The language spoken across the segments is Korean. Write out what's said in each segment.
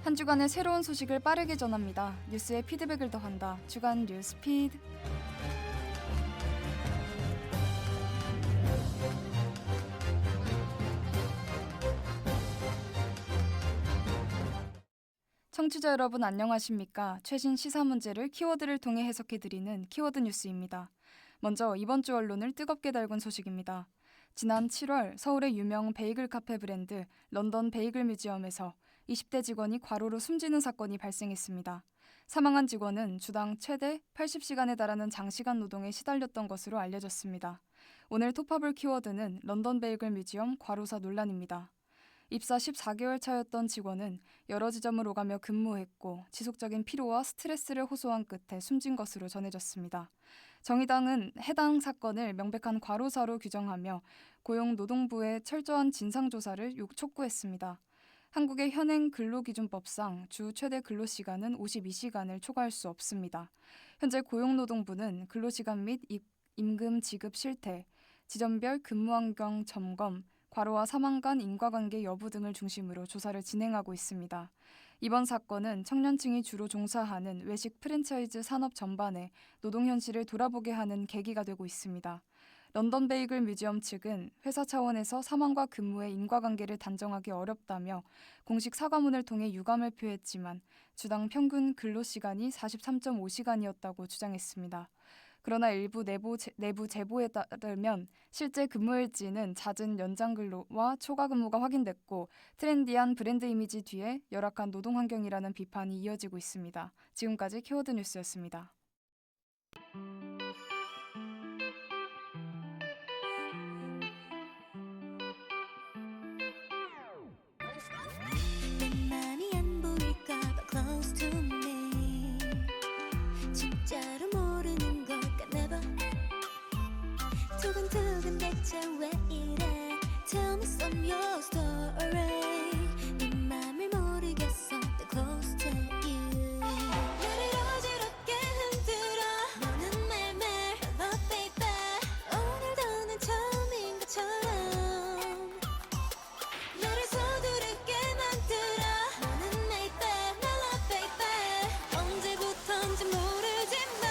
한 주간의 새로운 소식을 빠르게 전합니다. 뉴스에 피드백을 더한다. 주간 뉴스피드. 청취자 여러분 안녕하십니까? 최신 시사 문제를 키워드를 통해 해석해드리는 키워드 뉴스입니다. 먼저 이번 주 언론을 뜨겁게 달군 소식입니다. 지난 7월 서울의 유명 베이글 카페 브랜드 런던 베이글 뮤지엄에서 20대 직원이 과로로 숨지는 사건이 발생했습니다. 사망한 직원은 주당 최대 80시간에 달하는 장시간 노동에 시달렸던 것으로 알려졌습니다. 오늘 톱합을 키워드는 런던 베이글 뮤지엄 과로사 논란입니다. 입사 14개월 차였던 직원은 여러 지점을 오가며 근무했고 지속적인 피로와 스트레스를 호소한 끝에 숨진 것으로 전해졌습니다. 정의당은 해당 사건을 명백한 과로사로 규정하며 고용노동부의 철저한 진상조사를 촉구했습니다. 한국의 현행 근로기준법상 주 최대 근로시간은 52시간을 초과할 수 없습니다. 현재 고용노동부는 근로시간 및 임금 지급 실태, 지점별 근무환경 점검, 과로와 사망 간 인과관계 여부 등을 중심으로 조사를 진행하고 있습니다. 이번 사건은 청년층이 주로 종사하는 외식 프랜차이즈 산업 전반에 노동 현실을 돌아보게 하는 계기가 되고 있습니다. 런던 베이글 뮤지엄 측은 회사 차원에서 사망과 근무의 인과관계를 단정하기 어렵다며 공식 사과문을 통해 유감을 표했지만 주당 평균 근로시간이 43.5시간이었다고 주장했습니다. 그러나 일부 내부 제보에 따르면 실제 근무일지는 잦은 연장 근로와 초과 근무가 확인됐고 트렌디한 브랜드 이미지 뒤에 열악한 노동 환경이라는 비판이 이어지고 있습니다. 지금까지 키워드 뉴스였습니다. 왜 이래? Tell me some your story. 네 맘을 모르겠어. Too close to you. 나를 어지럽게 흔들어. 너는 매일매일 love baby. 오늘도 난 처음인 것처럼 나를 서두르게 만들어. 너는 maybe 나 love baby. 언제부턴지 모르지만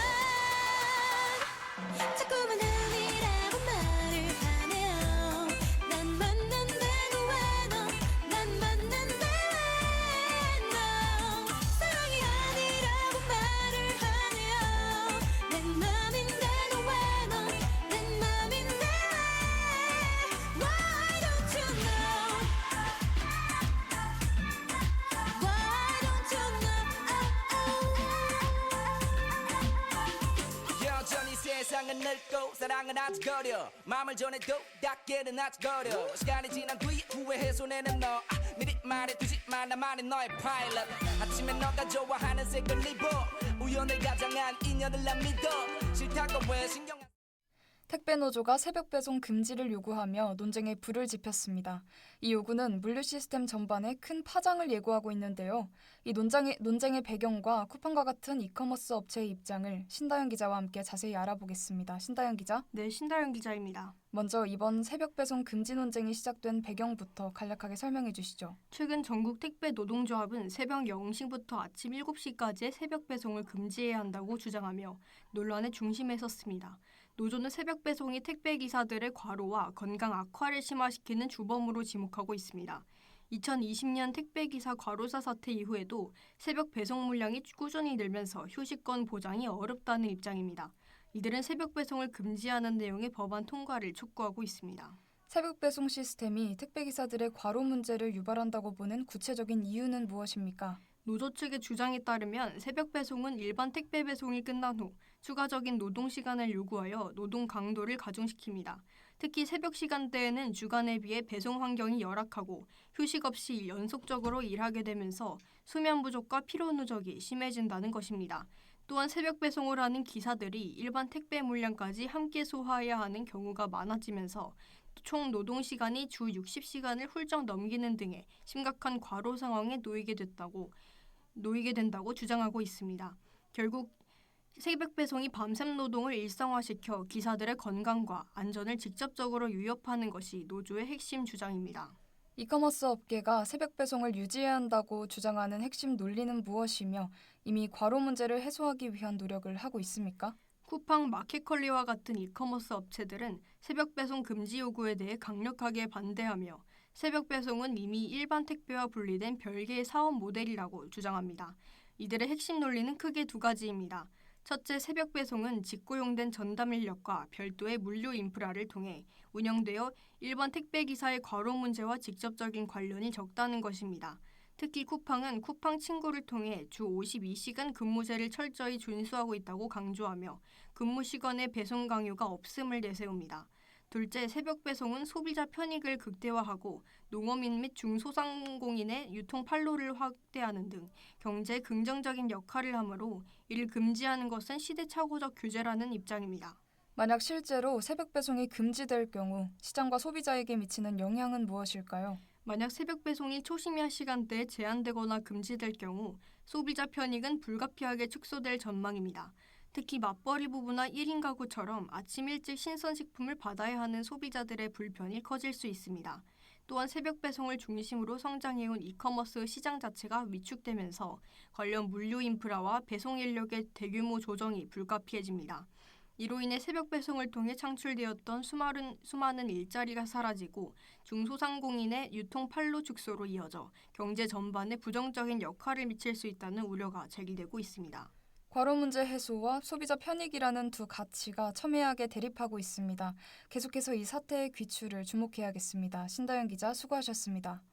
자꾸만 아니라고 말을 하네요. 난 맞는데도 왜 너, 난 맞는데 왜 너 사랑이 아니라고 말을 하네요. 내 맘인데도 왜 너, 내 맘인데 왜 Why don't you know? Why don't you know? 여전히 세상은 늙고 사랑은 아직 어려 마음을 전해도 닿기는 아직 어려 시간이 지난 뒤 후회해 손에는 너 미리 말해두지 마 나만의 너의 파일럿 아침에 너가 좋아하는 색을 입어 우연을 가장한 인연을 난 믿어 싫다고 왜 신경 안 택배 노조가 새벽 배송 금지를 요구하며 논쟁에 불을 지폈습니다. 이 요구는 물류 시스템 전반에 큰 파장을 예고하고 있는데요. 이 논쟁의 배경과 쿠팡과 같은 이커머스 업체의 입장을 신다영 기자와 함께 자세히 알아보겠습니다. 신다영 기자. 네, 신다영 기자입니다. 먼저 이번 새벽 배송 금지 논쟁이 시작된 배경부터 간략하게 설명해 주시죠. 최근 전국 택배 노동조합은 새벽 0시부터 아침 7시까지의 새벽 배송을 금지해야 한다고 주장하며 논란의 중심에 섰습니다. 노조는 새벽 배송이 택배 기사들의 과로와 건강 악화를 심화시키는 주범으로 지목하고 있습니다. 2020년 택배 기사 과로사 사태 이후에도 새벽 배송 물량이 꾸준히 늘면서 휴식권 보장이 어렵다는 입장입니다. 이들은 새벽 배송을 금지하는 내용의 법안 통과를 촉구하고 있습니다. 새벽 배송 시스템이 택배 기사들의 과로 문제를 유발한다고 보는 구체적인 이유는 무엇입니까? 노조 측의 주장에 따르면 새벽 배송은 일반 택배 배송이 끝난 후 추가적인 노동 시간을 요구하여 노동 강도를 가중시킵니다. 특히 새벽 시간대에는 주간에 비해 배송 환경이 열악하고 휴식 없이 연속적으로 일하게 되면서 수면 부족과 피로 누적이 심해진다는 것입니다. 또한 새벽 배송을 하는 기사들이 일반 택배 물량까지 함께 소화해야 하는 경우가 많아지면서 총 노동 시간이 주 60시간을 훌쩍 넘기는 등의 심각한 과로 상황에 놓이게 된다고 주장하고 있습니다. 결국 새벽 배송이 밤샘 노동을 일상화시켜 기사들의 건강과 안전을 직접적으로 위협하는 것이 노조의 핵심 주장입니다. 이커머스 업계가 새벽 배송을 유지해야 한다고 주장하는 핵심 논리는 무엇이며 이미 과로 문제를 해소하기 위한 노력을 하고 있습니까? 쿠팡, 마켓컬리와 같은 이커머스 업체들은 새벽 배송 금지 요구에 대해 강력하게 반대하며 새벽 배송은 이미 일반 택배와 분리된 별개의 사업 모델이라고 주장합니다. 이들의 핵심 논리는 크게 두 가지입니다. 첫째, 새벽 배송은 직고용된 전담 인력과 별도의 물류 인프라를 통해 운영되어 일반 택배 기사의 과로 문제와 직접적인 관련이 적다는 것입니다. 특히 쿠팡은 쿠팡 친구를 통해 주 52시간 근무제를 철저히 준수하고 있다고 강조하며 근무 시간에 배송 강요가 없음을 내세웁니다. 둘째, 새벽 배송은 소비자 편익을 극대화하고 농어민 및 중소상공인의 유통 판로를 확대하는 등 경제에 긍정적인 역할을 하므로 이를 금지하는 것은 시대착오적 규제라는 입장입니다. 만약 실제로 새벽 배송이 금지될 경우 시장과 소비자에게 미치는 영향은 무엇일까요? 만약 새벽 배송이 초심야 시간대에 제한되거나 금지될 경우 소비자 편익은 불가피하게 축소될 전망입니다. 특히 맞벌이 부부나 1인 가구처럼 아침 일찍 신선식품을 받아야 하는 소비자들의 불편이 커질 수 있습니다. 또한 새벽 배송을 중심으로 성장해온 이커머스 시장 자체가 위축되면서 관련 물류 인프라와 배송 인력의 대규모 조정이 불가피해집니다. 이로 인해 새벽 배송을 통해 창출되었던 수많은 일자리가 사라지고 중소상공인의 유통 판로 축소로 이어져 경제 전반에 부정적인 역할을 미칠 수 있다는 우려가 제기되고 있습니다. 과로 문제 해소와 소비자 편익이라는 두 가치가 첨예하게 대립하고 있습니다. 계속해서 이 사태의 귀추를 주목해야겠습니다. 신다연 기자 수고하셨습니다.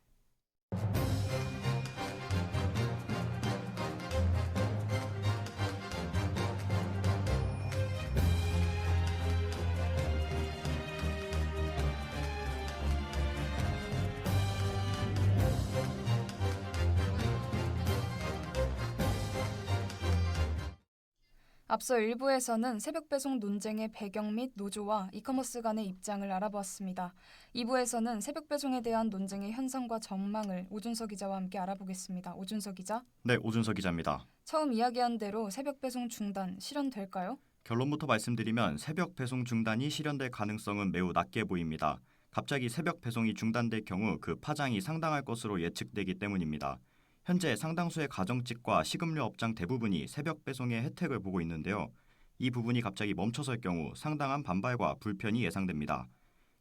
앞서 1부에서는 새벽 배송 논쟁의 배경 및 노조와 이커머스 간의 입장을 알아보았습니다. 2부에서는 새벽 배송에 대한 논쟁의 현상과 전망을 오준석 기자와 함께 알아보겠습니다. 오준석 기자. 네, 오준석 기자입니다. 처음 이야기한 대로 새벽 배송 중단 실현될까요? 결론부터 말씀드리면 새벽 배송 중단이 실현될 가능성은 매우 낮게 보입니다. 갑자기 새벽 배송이 중단될 경우 그 파장이 상당할 것으로 예측되기 때문입니다. 현재 상당수의 가정집과 식음료 업장 대부분이 새벽 배송의 혜택을 보고 있는데요. 이 부분이 갑자기 멈춰설 경우 상당한 반발과 불편이 예상됩니다.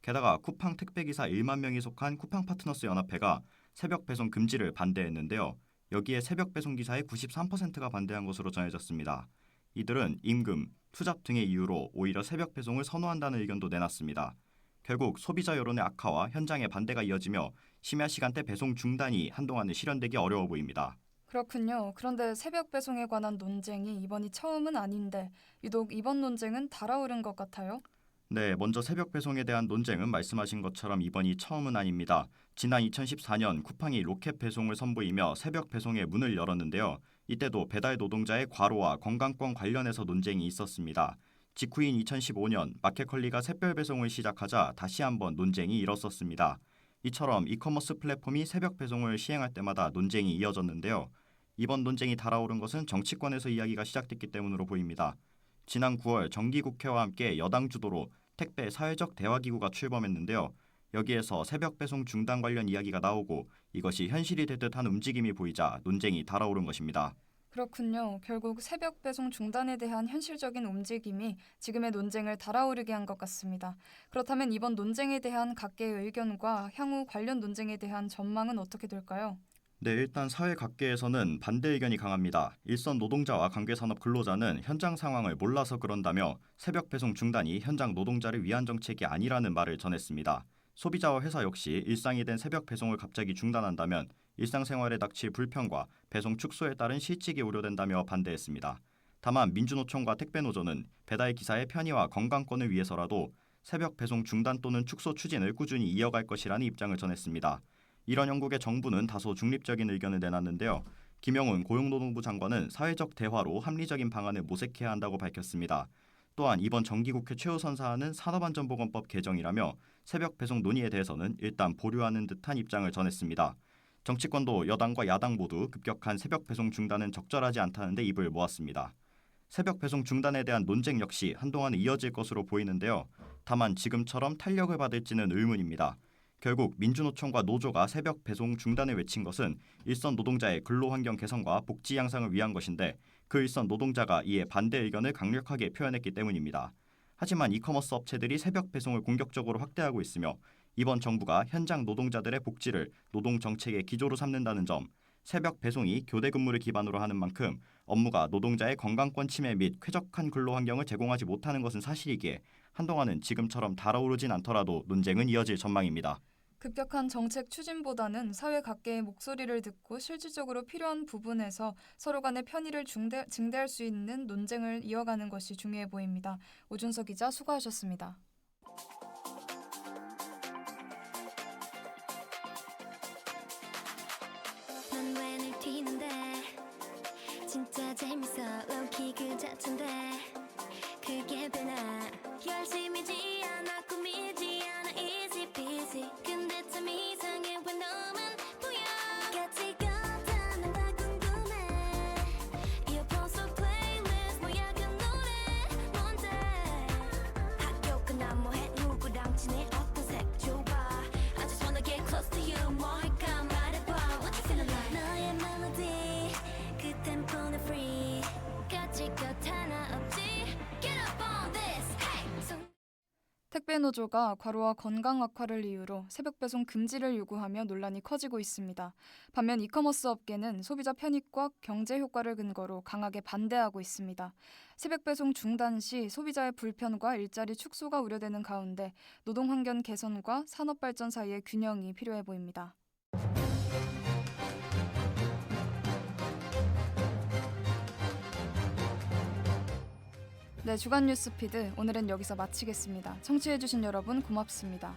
게다가 쿠팡 택배기사 1만 명이 속한 쿠팡 파트너스 연합회가 새벽 배송 금지를 반대했는데요. 여기에 새벽 배송 기사의 93%가 반대한 것으로 전해졌습니다. 이들은 임금, 투잡 등의 이유로 오히려 새벽 배송을 선호한다는 의견도 내놨습니다. 결국 소비자 여론의 악화와 현장의 반대가 이어지며 심야 시간대 배송 중단이 한동안은 실현되기 어려워 보입니다. 그렇군요. 그런데 새벽 배송에 관한 논쟁이 이번이 처음은 아닌데 유독 이번 논쟁은 달아오른 것 같아요. 네, 먼저 새벽 배송에 대한 논쟁은 말씀하신 것처럼 이번이 처음은 아닙니다. 지난 2014년 쿠팡이 로켓 배송을 선보이며 새벽 배송의 문을 열었는데요. 이때도 배달 노동자의 과로와 건강권 관련해서 논쟁이 있었습니다. 직후인 2015년 마켓컬리가 샛별 배송을 시작하자 다시 한번 논쟁이 일었었습니다. 이처럼 이커머스 플랫폼이 새벽 배송을 시행할 때마다 논쟁이 이어졌는데요. 이번 논쟁이 달아오른 것은 정치권에서 이야기가 시작됐기 때문으로 보입니다. 지난 9월 정기국회와 함께 여당 주도로 택배 사회적 대화기구가 출범했는데요. 여기에서 새벽 배송 중단 관련 이야기가 나오고 이것이 현실이 될 듯한 움직임이 보이자 논쟁이 달아오른 것입니다. 그렇군요. 결국 새벽 배송 중단에 대한 현실적인 움직임이 지금의 논쟁을 달아오르게 한 것 같습니다. 그렇다면 이번 논쟁에 대한 각계의 의견과 향후 관련 논쟁에 대한 전망은 어떻게 될까요? 네, 일단 사회 각계에서는 반대 의견이 강합니다. 일선 노동자와 관계산업 근로자는 현장 상황을 몰라서 그런다며 새벽 배송 중단이 현장 노동자를 위한 정책이 아니라는 말을 전했습니다. 소비자와 회사 역시 일상이 된 새벽 배송을 갑자기 중단한다면 일상생활에 닥칠 불편과 배송 축소에 따른 실직이 우려된다며 반대했습니다. 다만 민주노총과 택배노조는 배달 기사의 편의와 건강권을 위해서라도 새벽 배송 중단 또는 축소 추진을 꾸준히 이어갈 것이라는 입장을 전했습니다. 이런 영국의 정부는 다소 중립적인 의견을 내놨는데요. 김영훈 고용노동부 장관은 사회적 대화로 합리적인 방안을 모색해야 한다고 밝혔습니다. 또한 이번 정기국회 최우선 사안은 산업안전보건법 개정이라며 새벽 배송 논의에 대해서는 일단 보류하는 듯한 입장을 전했습니다. 정치권도 여당과 야당 모두 급격한 새벽 배송 중단은 적절하지 않다는데 입을 모았습니다. 새벽 배송 중단에 대한 논쟁 역시 한동안 이어질 것으로 보이는데요. 다만 지금처럼 탄력을 받을지는 의문입니다. 결국 민주노총과 노조가 새벽 배송 중단을 외친 것은 일선 노동자의 근로환경 개선과 복지 향상을 위한 것인데 그 일선 노동자가 이에 반대 의견을 강력하게 표현했기 때문입니다. 하지만 이커머스 업체들이 새벽 배송을 공격적으로 확대하고 있으며 이번 정부가 현장 노동자들의 복지를 노동 정책의 기조로 삼는다는 점, 새벽 배송이 교대 근무를 기반으로 하는 만큼 업무가 노동자의 건강권 침해 및 쾌적한 근로 환경을 제공하지 못하는 것은 사실이기에 한동안은 지금처럼 달아오르진 않더라도 논쟁은 이어질 전망입니다. 급격한 정책 추진보다는 사회 각계의 목소리를 듣고 실질적으로 필요한 부분에서 서로 간의 편의를 증대할 수 있는 논쟁을 이어가는 것이 중요해 보입니다. 오준석 기자 수고하셨습니다. 넌 왜 늘 튀는데 진짜 재밌어 low-key 그 자체인데 그게 되나 열심이지 않아 꾸미지 않아 easy peasy 근데 참 이상해 왜 너만 보여 같이 걷다면 다 궁금해 이어폰 속 플레이리스트 뭐야 그 노래 뭔데 학교 끝나면 뭐해 누구랑 지내 어떤 색 좋아 I just wanna get close to you 뭘까 말해봐 What you feeling like 너의 멜로디 그 템포는 free 가질 것 하나 없지 Get up on this hey 택배 노조가 과로와 건강 악화를 이유로 새벽 배송 금지를 요구하며 논란이 커지고 있습니다. 반면 이커머스 업계는 소비자 편익과 경제 효과를 근거로 강하게 반대하고 있습니다. 새벽 배송 중단 시 소비자의 불편과 일자리 축소가 우려되는 가운데 노동 환경 개선과 산업 발전 사이의 균형이 필요해 보입니다. 네, 주간 뉴스피드 오늘은 여기서 마치겠습니다. 청취해주신 여러분 고맙습니다.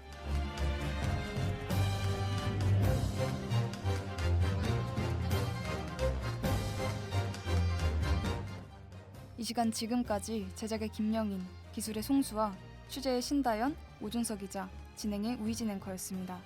이 시간 지금까지 제작의 김영인, 기술의 송수아, 취재의 신다연, 오준석 기자, 진행의 우희진 앵커였습니다.